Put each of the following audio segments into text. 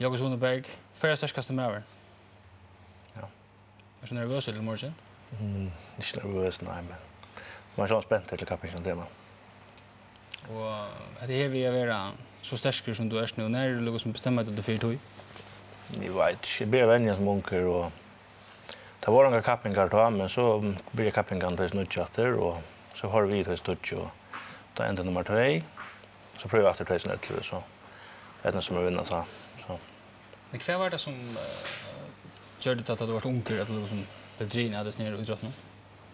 Jakob Sonneberg, förra starkaste med över. Ja. Är du nervös eller morgon? Inte nervös, nej, men man är så spänd till kappingen tema. Och det här vi är vara så starkare som du är nu. När är det något som bestämmer att du får tog? Jag vet, jag blir vänner som onker och det var några kappingar då, men så blir kappingen till snutchatter och så har vi till stutch och då ändar nummer 2. Så prövar jag efter 2011 så är det som är vinna så. Men vad var det som gör det att du var onker att du som blev driven hade snär idrotten?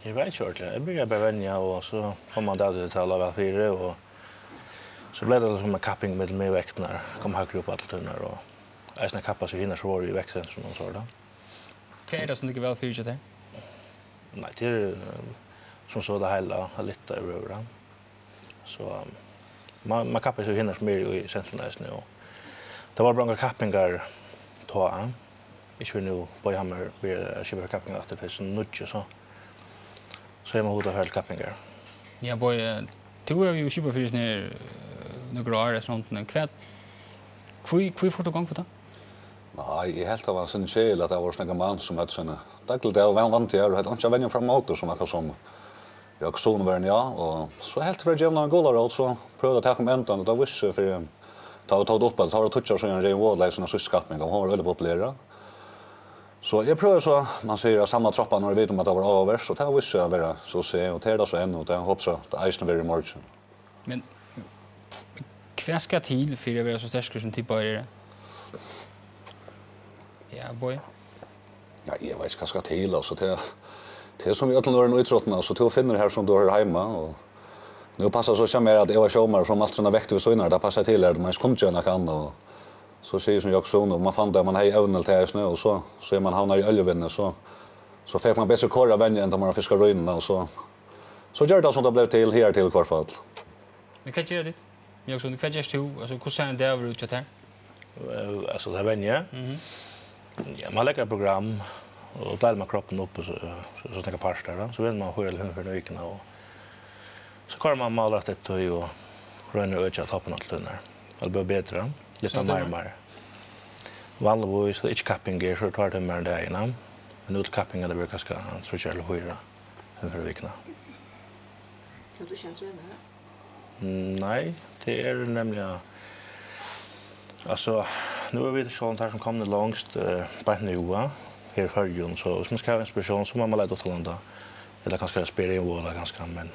Jag vet inte ordentligt. Jag började bara vänja och så kom man där till alla 4 och så blev det som en kapping med väkt när kom högre upp alla tunnar och äsna kappa så hinner så var det i växeln som de sa då. Vad är det som ligger väl för dig? Nej, det är som så det hela lite över. Så man kappar så hinner så mer i centrum nu och det var bra kappingar ta. Inte nu på hammer vi köper kappingar att det är så mycket så är man hotar helt kappingar. Ja, boy, du är ju super för snär några år sånt nu kvätt. Kvui får du gång för det? Nej, jag helt av en sin själ att det var snägga man som hade såna dagligt det var vant jag hade inte vänner från motor som akkurat som jag såg var ja och så helt för jämna golar alltså prövade att ta med ändan det var så för ta upp att ta touchar så en ren wall liksom så skattning och har väldigt populära. Så jag prövar så man ser samma trappan när det vet om att det var över så det var så vara så se och det så än och det hoppas så det är very much. Men vad ska till för att vara så stark som typ är? Ja, boy. Ja, jag vet inte vad ska till alltså det som vi alla når utrottna så till finner här som du har hemma och nu passar så som att jag var showmar från allt såna väkt vi så innan det passar till där man kommer ju kan och så säger som jag så och man fann det man har evnel till snö och så är man hamnar i öljevinne så fick man bättre korra vänja än de har fiskar rynna och så gör det som det blev till här till kvarfall. Men kan jag det? Jag så vad just du alltså hur ser det över ut här? Alltså det vänja. Ja, man lägger program och delar man kroppen upp och så tänker pars där så vill man höra eller för veckorna och så kommer man mala det och röna öka toppen av tunnar. Det blir bättre. Lite närmare. Vanligtvis är inte kapping gear så tar det mer där innan. Men nu kapping det brukar ska tror jag eller höra för veckorna. Kan du känna det där? Nej, det är nämligen alltså nu är vi sånt här som kommer långst på nu här förrjun så som ska ha inspiration så man lägger till landa eller kanske spela i wall ganska men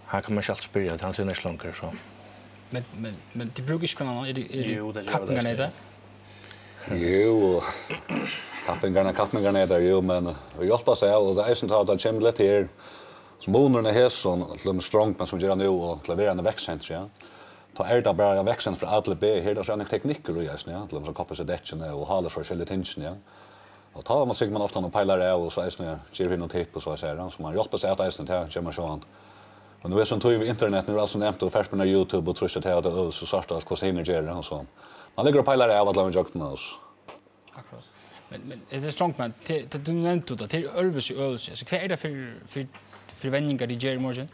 här kan man själv spela det han är slankare så men det brukar ju kunna är det kappingarna där? Jo. Kappingarna där ju men jag hoppas och det är sånt att det kommer lite här som bonorna här som strong men som gör nu och klaverande växtcenter ja. Ta det bara växeln från A till B här där är en tekniker och just ja till så koppla sig däcken och hålla för själva tension ja. Och tar man sig man ofta någon pilar och så är snö ger vi någon tip och så säger så man hoppas att det är sånt här kommer så han. Men nu är sånt på internet nu alltså nämnt och färs på YouTube och tror att det är så svarta att kosta energi och så. Man lägger pilar av att lämna jakten oss. Akkurat. Men är det strongman du nämnde det till Örvus öls så vad är det för vändningar det ger morgon?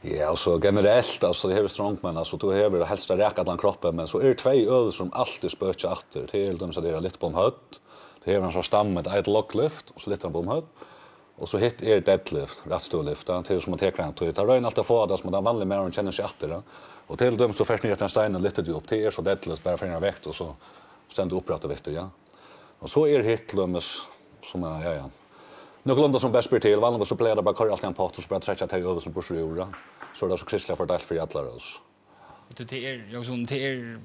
Ja, alltså generellt alltså det är strongman alltså du har helst räka den kroppen men så är det 2 öl som alltid spöker åter till dem så det är lite på hött. Det är en så stam med ett locklift och så lite på hött. Och så hit är deadlift, rättstålift, till som man tar kan ta. Det är alltid få det som man vanlig mer än känner sig åter. Och till dem så först ner till steinen lite upp till så deadlift bara för en vikt och så ständ upprätta vikt ja. Och så är hitlömes som är ja. Någorlunda som bäst blir till vanligtvis så plejer det bara köra allt en pott och så bara stretcha till över som brorsa. Så är det så kristliga för det för alla oss. Det är jag som det är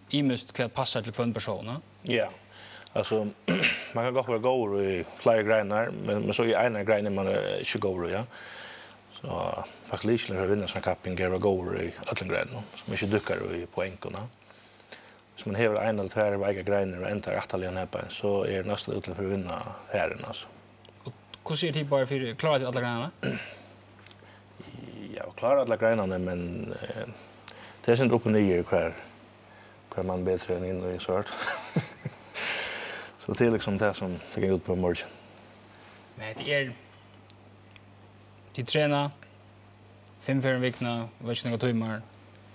imust kvar passar till en person. Ja. Alltså man kan gå i flera grenar men så i ena grejen man inte går ja. Så faktiskt när vinner som kapping går i alla grenar som inte dyker i poängerna. Så man har en eller två vägar grenar och ändrar åtaligen här på så är nästa utlägg för att vinna herren alltså. Hur ser det bara för klara till alla grejerna? Ja, klara alla grejerna men det är sen upp och ner kvar man bättre än in och i svart. Så det är liksom det som fick ut på morgon. Men det är till träna 5 för en vecka, vet inte några timmar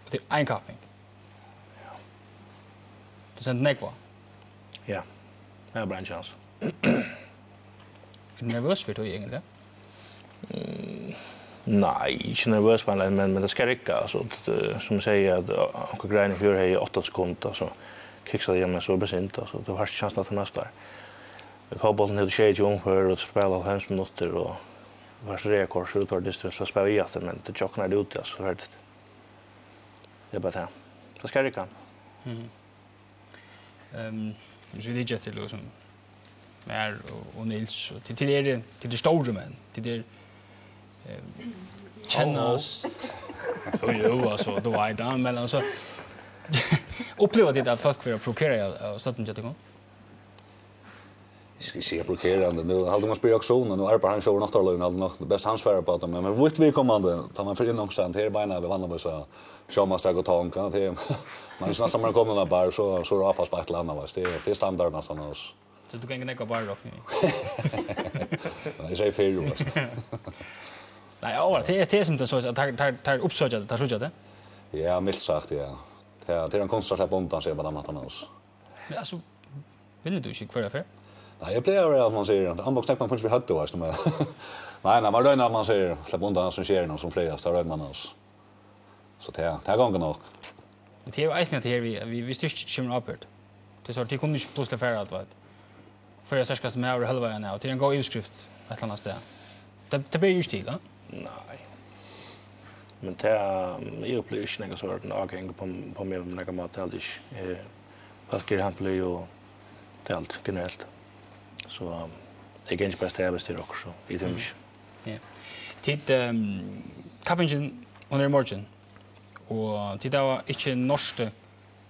och till en kapping. Ja. Det sent nekva. Ja, det är bara en chans. Är du nervös för det egentligen? Nej, inte nervös men det ska räcka. Alltså, som jag säger, att onkel grejen för här i 8 sekunder så kicksade jag mig så besint. Alltså, det har chansen att nästa där. Fotbollen hade tjej ungefär och spela 5 minuter och vars rekord så utar distans så spelar vi efter men det chocknar det ut alltså färdigt. Det är bara det. Det ska räcka. Så det är till liksom Mer och Nils och till det stora män till det kännas jo alltså då är det men alltså upplever det att folk vill provocera och starta inte igång. Ska se provocerande nu. Hade man spelat också nu är på han show något eller något bäst hans sfär på det men vitt vi kommande tar man för innomstand här bara vi vann så show man sig och tanka det man är nästan man kommer där bara så rafas på ett land av det är standard nästan oss. Så du kan inte gå bara rakt nu. Jag säger fel ju. Nej, ja, det är som det så att tar uppsöka det. Ja, milt sagt ja. Det är en konstant släpp undan sig bara matten oss. Men alltså vill du inte kvar för? Nej, jag plejer att man säger att anbox snackar man punch vi hade då alltså med. Nej, man då när man säger släpp undan som sker någon som flera står man oss. Så det är gången nog. Det är ju att här vi styrs kommer upp här. Det så att det kommer inte plötsligt för att vad. För jag ska med över halva nu och till en gå utskrift ett annat ställe. Det blir ju till, va? Nej. Men det är upplevs några sort av avgång på mer än några material. Fast det handlar ju allt generellt. Så det är inte bäst att bestyra också i det mycket. Ja. Tid kapingen under morgon. Och tid var inte norske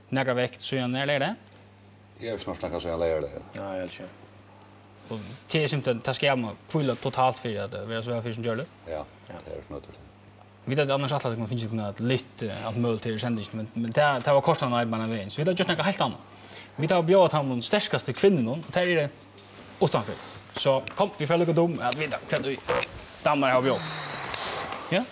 några veckor så jag när det. Jag är snart snacka så jag lär det. Ja, helt kör. Och det är simpelthen ta ska man kvilla totalt för att vara så för som gör det. Ja, det är nödvändigt. Vi hade annars att det finns inte lite att möjligt till sändning men det var kostnaden av man vägen. Så vi hade gjort något helt annat. Vi tar bjöd han de starkaste kvinnorna och det är det utanför. Så kom vi får lukka dom att vi kan du dammar har bjöd. Ja.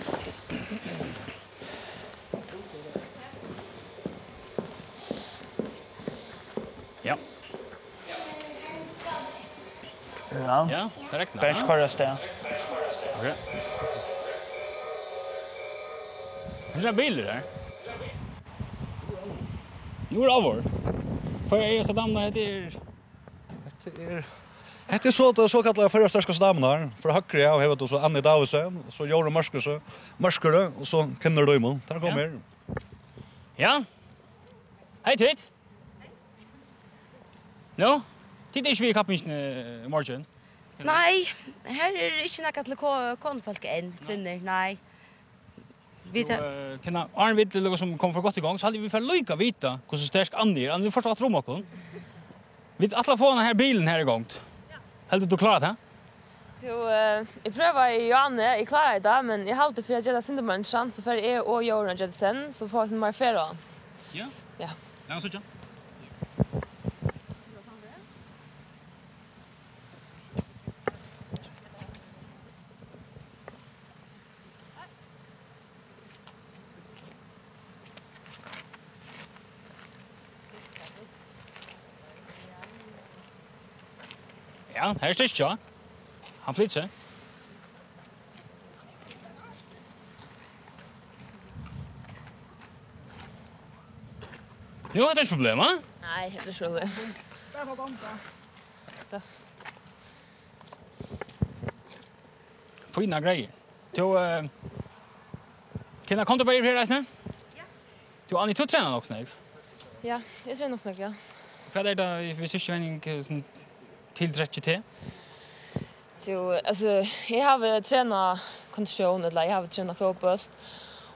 Ja. Ja, det räknar. Bench korrest det. Okej. Det är bilder där. Nu är det avår. För jag är så dammar det är... Det är så kallade förra största stamnar för högre och har så Annie Davisen så Jore Marskere och så Kenner Dömon. Där kommer. Ja. Hej Twitt. No. Tid är vi kappingen i morgon. Nej, här är inte något till konfolk än, kvinnor, nej. Vi tar... Kan Arne vitt något som kom för gott igång så hade vi för lika vita hur så stark Annie är. Vi förstår att tro också. Vi alla få den här bilen här igång. Helt du klarat det? Så jag prövar i Johanne, jag klarar det men jag håller för att jag inte har en chans så för jag och Joran gör sen så får jag mer färra. Ja. Ja. Ja, så tjän. Ja, här är det ja. Han flyttar sig. Nu har det inte problem, va? Nej, det tror jag. Bara på gång Så. Fina grejer. Du, kan jag konta på er här resten? Ja. Du, Annie, du tränar också, nej? Ja, jag tränar snart, ja. Vad är det vi sista vändning till 30 Så alltså jag har tränat kondition eller jag har tränat fotboll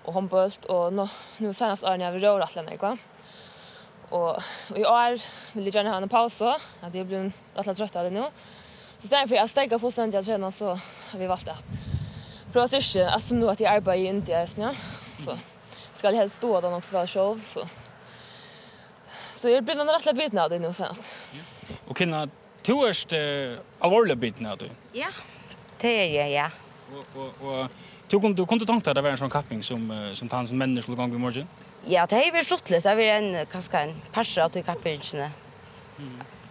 och handboll och nu senast är jag vid rörelsen igen. Och i år vill jag gärna ha en paus så att jag blir rätt trött av det nu. Så därför jag stärker fullständigt att träna så har vi valt att prova sig alltså nu att jag arbetar i Indien ja. Så ska jag helst stå då också vara show så jag blir nog rätt bit av det nu senast. Och kan toerst allvarliga biten av det. Ja, det är jag, ja. Och du kunde tänka dig att det var en sån kapping som hans människor skulle gå i morgon? Ja, det är väl sluttligt. Det är en kanske en parser att du kappingarna.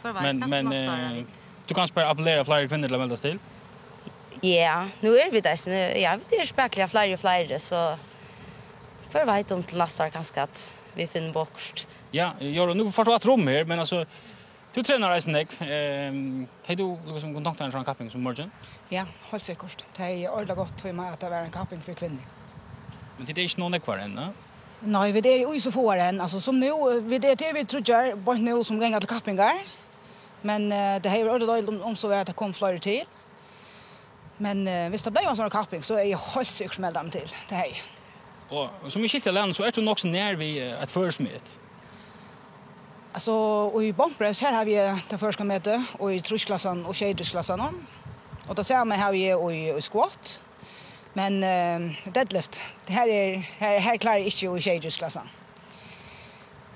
Men du kan bara appellera fler kvinnor till att melda till. Ja, nu är vi där. Ja, det är spekliga fler så för vet om till nästa år kanske att vi finner bort. Ja, jag nu förstår att rum här, men alltså du tränar resten dig. Hej du liksom kontakt med en camping som morgon? Ja, helt säkert. Det är ordentligt gott för mig att det är en camping för kvinnor. Men det är inte någon kvar än, va? Nej, vi är ju så få än. Alltså som nu, vi det vi tror bara nu som gånger till campingar. Men det har ordentligt om så att det kom fler till. Men hvis det blir en sån camping så är jag helt säkert melda mig till det här. Och som vi skiltar land så är det nog också när vi ett försmet. Alltså och i bankpress här har vi det första möte och i trusklassen och tjejdklassen. Och då ser man har vi i squat. Men deadlift det här klarar inte i tjejdklassen.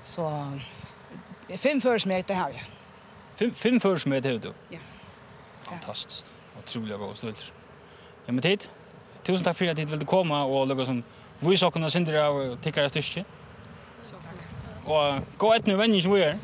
Så 5 försmet det har vi. 5 försmet det du. Ja. Fantastiskt. Otroligt god stöd. Ja, men tid. Tusen tack för att du ville komma och lägga som vi så kunna synda och tycka det störst. Och gå ett nu vänner som vi är.